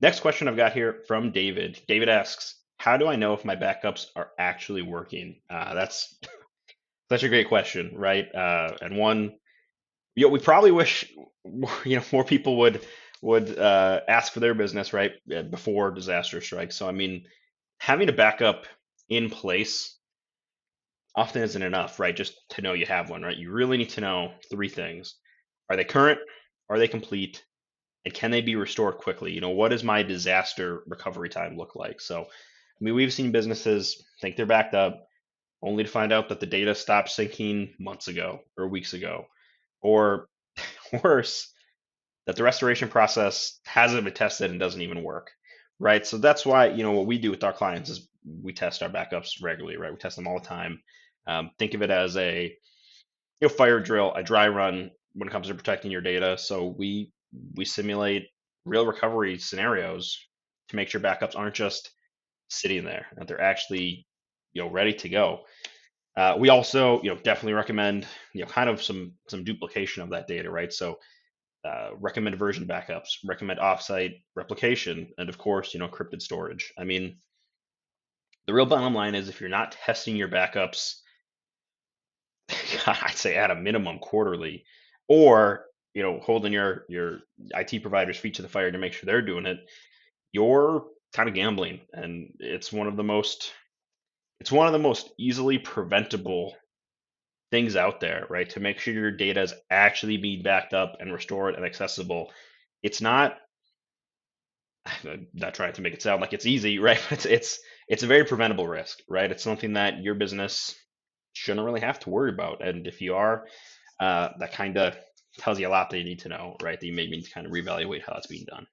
Next question I've got here from David. David asks, how do I know if my backups are actually working? That's such a great question, right? And one, we probably wish more people would ask for their business right before disaster strikes. So I mean, having a backup in place often isn't enough, right? Just to know you have one, right? You really need to know three things. Are they current? Are they complete? And can they be restored quickly? What does my disaster recovery time look like? So, I mean, we've seen businesses think they're backed up only to find out that the data stopped syncing months ago or weeks ago. Or worse, that the restoration process hasn't been tested and doesn't even work, right? So that's why, what we do with our clients is we test our backups regularly, right? We test them all the time. Think of it as a fire drill, a dry run when it comes to protecting your data. So we simulate real recovery scenarios to make sure backups aren't just sitting there, that they're actually ready to go. We also definitely recommend kind of some duplication of that data, right? So recommend version backups, recommend offsite replication, and of course encrypted storage. I mean, the real bottom line is if you're not testing your backups, I'd say at a minimum quarterly, or holding your IT provider's feet to the fire to make sure they're doing it, you're kind of gambling, and it's one of the most easily preventable things out there, right? To make sure your data is actually being backed up and restored and accessible. It's not. I'm not trying to make it sound like it's easy, right? It's a very preventable risk, right? It's something that your business shouldn't really have to worry about, and if you are, that kind of tells you a lot that you need to know, right? That you may need to kind of reevaluate how that's being done.